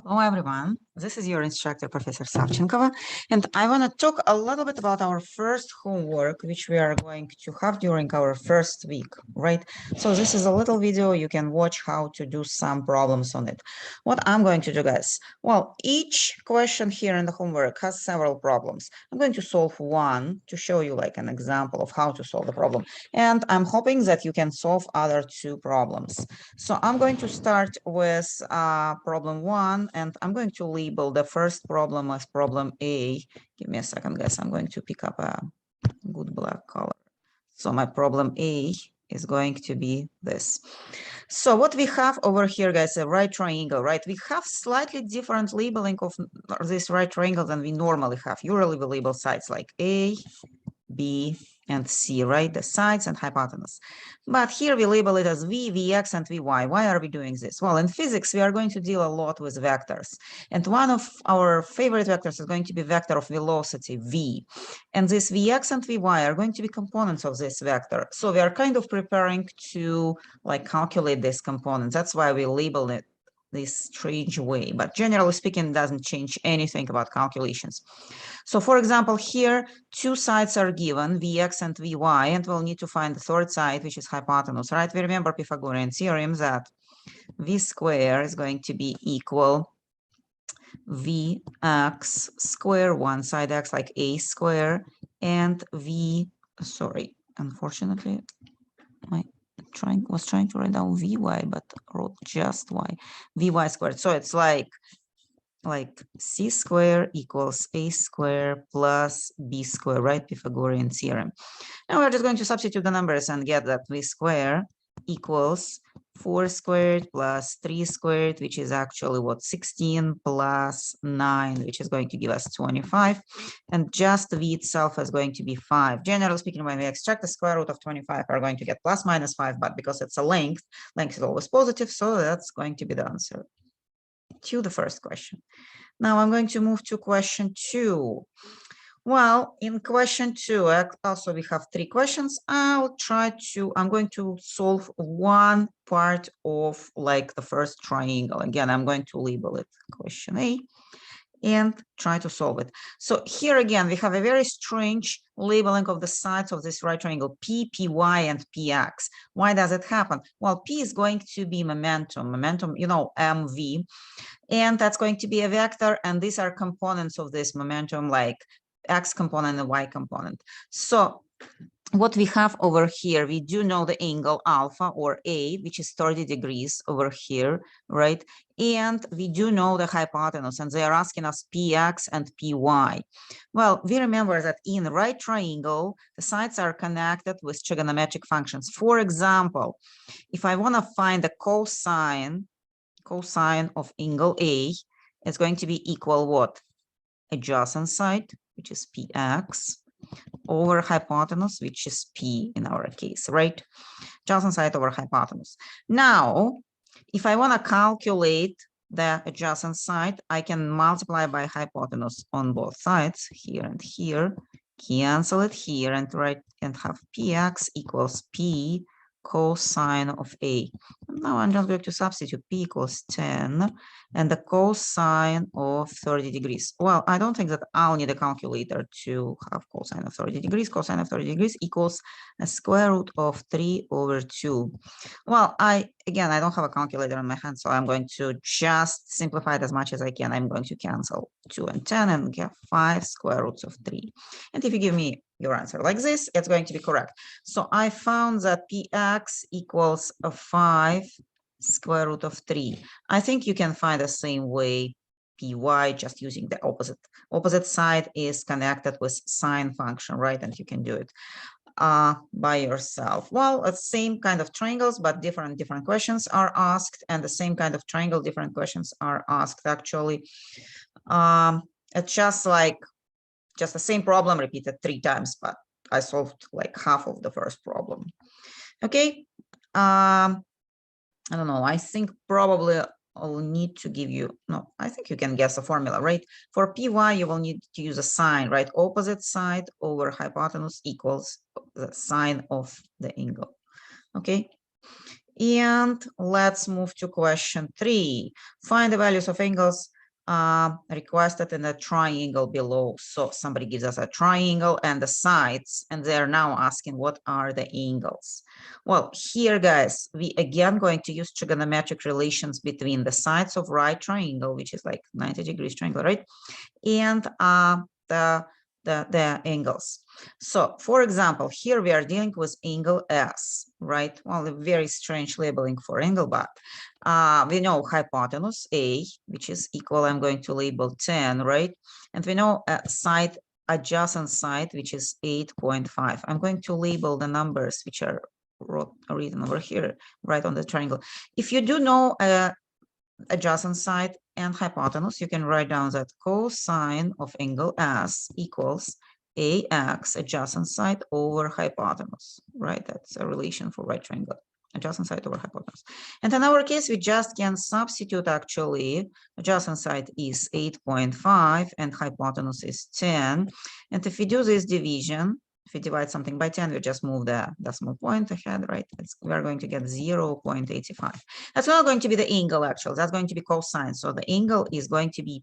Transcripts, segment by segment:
Hello, everyone. This is your instructor, Professor Savchenkova, and I want to talk a little bit about our first homework, which we are going to have during our first week, right? So this is a little video. You can watch how to do some problems on it. What I'm going to do, guys, well, each question here in the homework has several problems. I'm going to solve one to show you like an example of how to solve the problem. And I'm hoping that you can solve other two problems. So I'm going to start with problem one, and I'm going to label the first problem as problem A. Give me a second, guys. I'm going to pick up a good black color. So my problem A is going to be this. So what we have over here, guys, a right triangle, right? We have slightly different labeling of this right triangle than we normally have. Usually we label sides like A, B, and C, right? The sides and hypotenuse. But here we label it as V, Vx, and Vy. Why are we doing this? Well, in physics, we are going to deal a lot with vectors. And one of our favorite vectors is going to be vector of velocity, V. And this Vx and Vy are going to be components of this vector. So we are kind of preparing to like calculate these components. That's why we label it this strange way. But generally speaking, it doesn't change anything about calculations. So for example, here, two sides are given, Vx and Vy, and we'll need to find the third side, which is hypotenuse, right? We remember Pythagorean theorem that V square is going to be equal Vx square, one side x like A square, and unfortunately, I was trying to write down Vy, but wrote just Y, Vy squared. So it's like C square equals A square plus B square, right? Pythagorean theorem. Now we're just going to substitute the numbers and get that V square equals 4 squared plus 3 squared, which is actually what, 16 plus 9, which is going to give us 25. And just V itself is going to be 5. Generally speaking, when we extract the square root of 25, we're going to get plus minus 5, but because it's a length is always positive, so that's going to be the answer to the first question. Now I'm going to move to question 2. Well, in question 2, also we have 3 questions. I'm going to solve one part of like the first triangle. Again, I'm going to label it question A and try to solve it. So here again, we have a very strange labeling of the sides of this right triangle, P, Py, and Px. Why does it happen? Well, P is going to be momentum, you know, mv, and that's going to be a vector, and these are components of this momentum, like x component and y component. So what we have over here, we do know the angle alpha or A, which is 30 degrees over here, right? And we do know the hypotenuse, and they are asking us Px and Py. Well, we remember that in the right triangle, the sides are connected with trigonometric functions. For example, if I want to find the cosine of angle A, it's going to be equal what? Adjacent side, which is Px, over hypotenuse, which is P in our case, right? Adjacent side over hypotenuse. Now, if I want to calculate the adjacent side, I can multiply by hypotenuse on both sides, here and here, cancel it here, and have Px equals P cosine of A. Now I'm just going to substitute P equals 10 and the cosine of 30 degrees. Well, I don't think that I'll need a calculator to have cosine of 30 degrees. Cosine of 30 degrees equals a square root of 3 over 2. Well, I don't have a calculator in my hand, so I'm going to just simplify it as much as I can. I'm going to cancel 2 and 10 and get 5 square roots of 3. And if you give me your answer like this, it's going to be correct. So I found that Px equals a 5 square root of 3. I think you can find the same way Py, just using the opposite side is connected with sine function, right? And you can do it by yourself. Well, it's same kind of triangles, but different questions are asked, and the same kind of triangle, different questions are asked actually. It's just the same problem repeated 3 times, but I solved like half of the first problem. Okay. I don't know. I think probably I'll need to give you, no, I think you can guess the formula, right? For Py, you will need to use a sine, right? Opposite side over hypotenuse equals the sine of the angle. Okay. And let's move to question 3. Find the values of angles requested in the triangle below. So somebody gives us a triangle and the sides, and they're now asking what are the angles. Well, here, guys, we again going to use trigonometric relations between the sides of right triangle, which is like 90 degrees triangle, right? And the angles. So, for example, here we are dealing with angle S, right? Well, a very strange labeling for angle, but we know hypotenuse A, which is equal, I'm going to label 10, right? And we know side, adjacent side, which is 8.5. I'm going to label the numbers which are written over here, right on the triangle. If you do know adjacent side and hypotenuse, you can write down that cosine of angle S equals AX adjacent side over hypotenuse, right? That's a relation for right triangle, adjacent side over hypotenuse. And in our case, we just can substitute actually, adjacent side is 8.5 and hypotenuse is 10. And if we do this division, if we divide something by 10, we just move the decimal point ahead, right? We're going to get 0.85. That's not going to be the angle, actually. That's going to be cosine. So the angle is going to be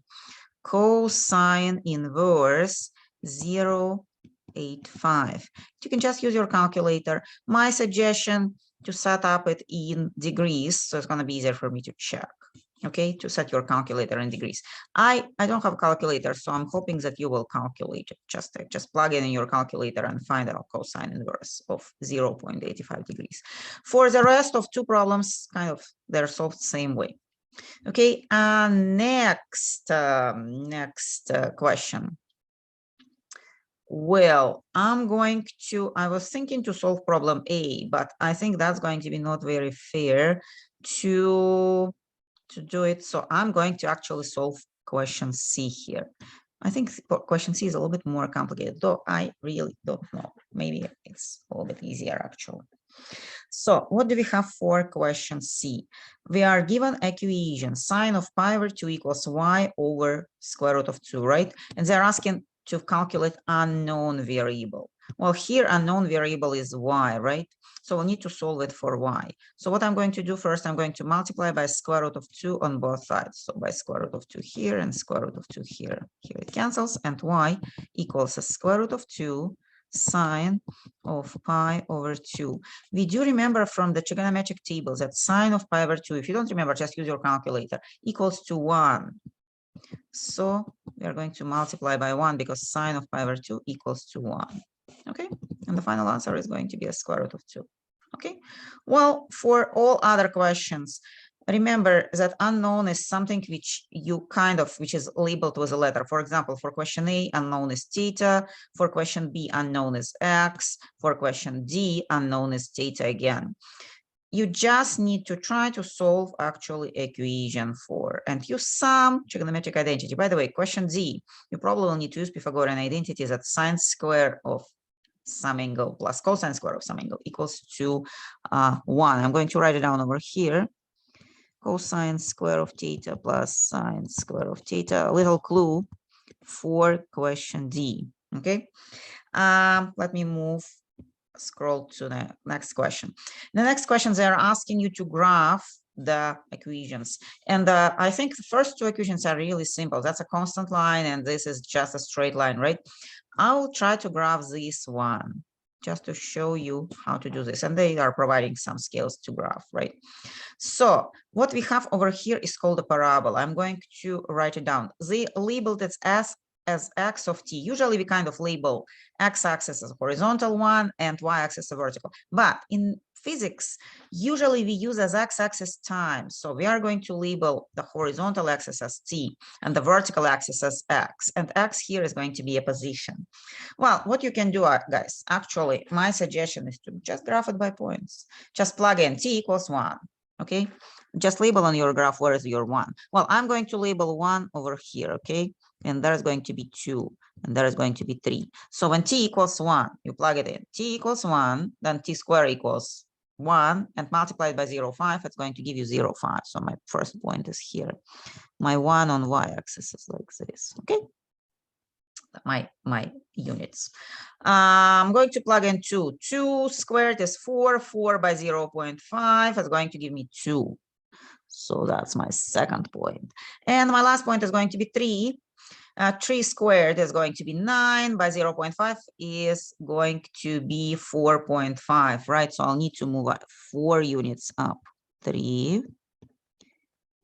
cosine inverse 0.85. You can just use your calculator. My suggestion to set up it in degrees, so it's going to be easier for me to check. Okay, to set your calculator in degrees. I don't have a calculator, so I'm hoping that you will calculate it. Just plug in your calculator and find out cosine inverse of 0.85 degrees. For the rest of two problems, kind of they're solved the same way. Okay, next question. Well, I was thinking to solve problem A, but I think that's going to be not very fair to do it. So I'm going to actually solve question C here. I think question C is a little bit more complicated, though I really don't know. Maybe it's a little bit easier actually. So what do we have for question C? We are given equation sine of pi over 2 equals y over square root of 2, right? And they're asking to calculate unknown variable. Well, here unknown variable is y, right? So we'll need to solve it for y. So what I'm going to do first, I'm going to multiply by square root of 2 on both sides. So by square root of 2 here and square root of 2 here. Here it cancels, and y equals a square root of 2 sine of pi over 2. We do remember from the trigonometric table that sine of pi over 2, if you don't remember, just use your calculator, equals to 1. So we are going to multiply by 1 because sine of pi over 2 equals to 1. Okay, and the final answer is going to be a square root of 2. Okay, well, for all other questions, remember that unknown is something which which is labeled with a letter. For example, for question A, unknown is theta. For question B, unknown is x. For question D, unknown is theta again. You just need to try to solve actually equation 4 and use some trigonometric identity. By the way, question D, you probably will need to use Pythagorean identity that sine square of some angle plus cosine square of some angle equals to 1. I'm going to write it down over here. Cosine square of theta plus sine square of theta. A little clue for question D. Okay. Let me scroll to the next question. The next question, they are asking you to graph the equations. And I think the first two equations are really simple. That's a constant line, and this is just a straight line, right? I'll try to graph this one just to show you how to do this. And they are providing some scales to graph, right? So what we have over here is called a parabola. I'm going to write it down. They labeled it as x of t. Usually we kind of label x-axis as a horizontal one and y-axis a vertical. But in physics, usually we use as x-axis time. So we are going to label the horizontal axis as t and the vertical axis as x. And x here is going to be a position. Well, what you can do, guys, actually, my suggestion is to just graph it by points. Just plug in t equals 1. Okay, just label on your graph where is your 1. Well, I'm going to label 1 over here. Okay, and there's going to be 2, and there is going to be 3. So when t equals 1, you plug it in. T equals 1, then t squared equals 1, and multiplied by 0.5, it's going to give you 0.5. So my first point is here. My 1 on y-axis is like this. Okay. my units. I'm going to plug in 2. 2 squared is 4. 4 by 0.5 is going to give me 2. So that's my second point. And my last point is going to be 3. 3 squared is going to be 9 by 0.5 is going to be 4.5, right? So I'll need to move 4 units up. 3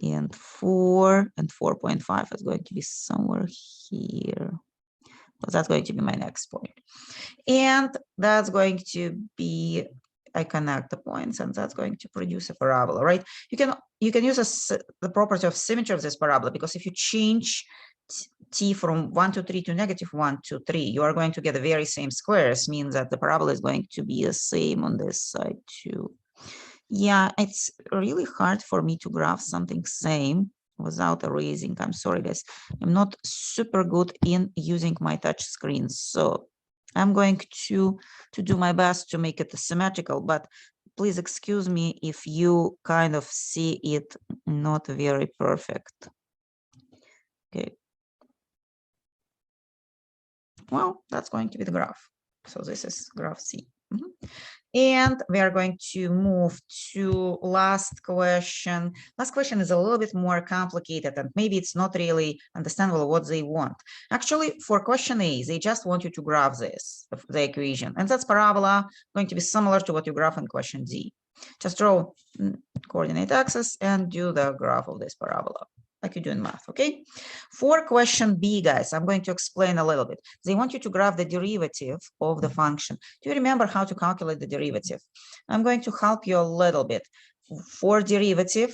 and 4 and 4.5 is going to be somewhere here. So that's going to be my next point. And that's going to be, I connect the points, and that's going to produce a parabola, right? You can use the property of symmetry of this parabola, because if you change t from 1 to 3 to -1 to 3, you are going to get the very same squares, means that the parabola is going to be the same on this side too. Yeah, it's really hard for me to graph something same without erasing. I'm sorry, guys. I'm not super good in using my touch screen, so I'm going to do my best to make it symmetrical, but please excuse me if you kind of see it not very perfect. Okay. Well, that's going to be the graph. So this is graph C. And we are going to move to last question. Last question is a little bit more complicated, and maybe it's not really understandable what they want. Actually, for question A, they just want you to graph this, the equation, and that's parabola going to be similar to what you graph in question D. Just draw coordinate axis and do the graph of this parabola, like you do in math, okay? For question B, guys, I'm going to explain a little bit. They want you to graph the derivative of the function. Do you remember how to calculate the derivative? I'm going to help you a little bit. For derivative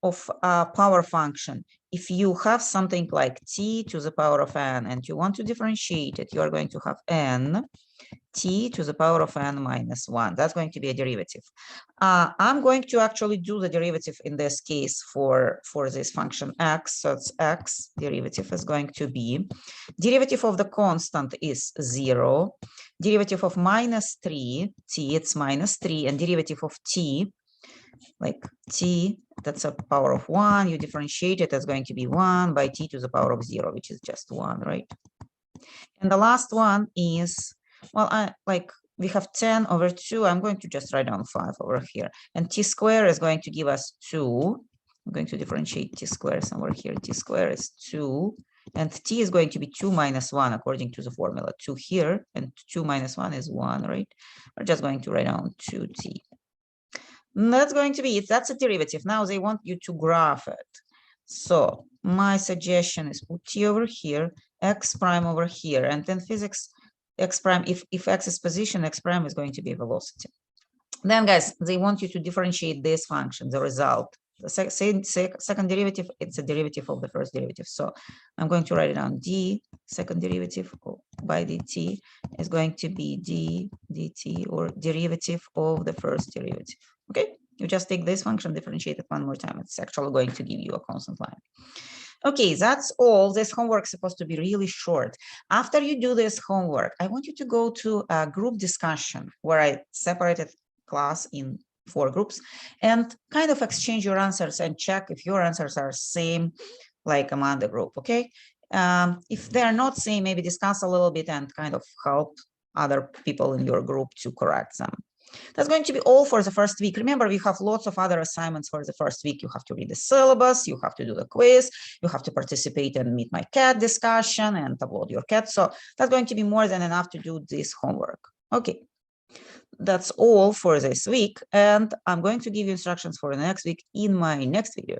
of a power function, if you have something like t to the power of n and you want to differentiate it, you are going to have n t to the power of n minus 1. That's going to be a derivative. I'm going to actually do the derivative in this case for this function x. So it's x, derivative is going to be, derivative of the constant is 0, derivative of minus 3, t, it's minus 3, and derivative of t, like t, that's a power of 1, you differentiate it, that's going to be 1 by t to the power of 0, which is just 1, right? And the last one is, well, we have 10 over 2. I'm going to just write down 5 over here. And t square is going to give us 2. I'm going to differentiate t square somewhere here. T square is 2. And t is going to be 2 minus 1 according to the formula. 2 here, and 2 minus 1 is 1, right? We're just going to write down 2t. And that's going to be it. That's a derivative. Now they want you to graph it. So my suggestion is put t over here, x prime over here, and then physics x prime, if x is position, x prime is going to be velocity. Then, guys, they want you to differentiate this function, the result. The second derivative, it's a derivative of the first derivative. So I'm going to write it down. D second derivative by dt is going to be d dt, or derivative of the first derivative. Okay, you just take this function, differentiate it one more time. It's actually going to give you a constant line. Okay, that's all. This homework is supposed to be really short. After you do this homework, I want you to go to a group discussion where I separated class in 4 groups and kind of exchange your answers and check if your answers are same like among the group, okay? If they're not same, maybe discuss a little bit and kind of help other people in your group to correct them. That's going to be all for the first week. Remember, we have lots of other assignments for the first week. You have to read the syllabus, you have to do the quiz, you have to participate in Meet My Cat discussion and upload your cat. So that's going to be more than enough to do this homework. Okay, that's all for this week. And I'm going to give you instructions for the next week in my next video.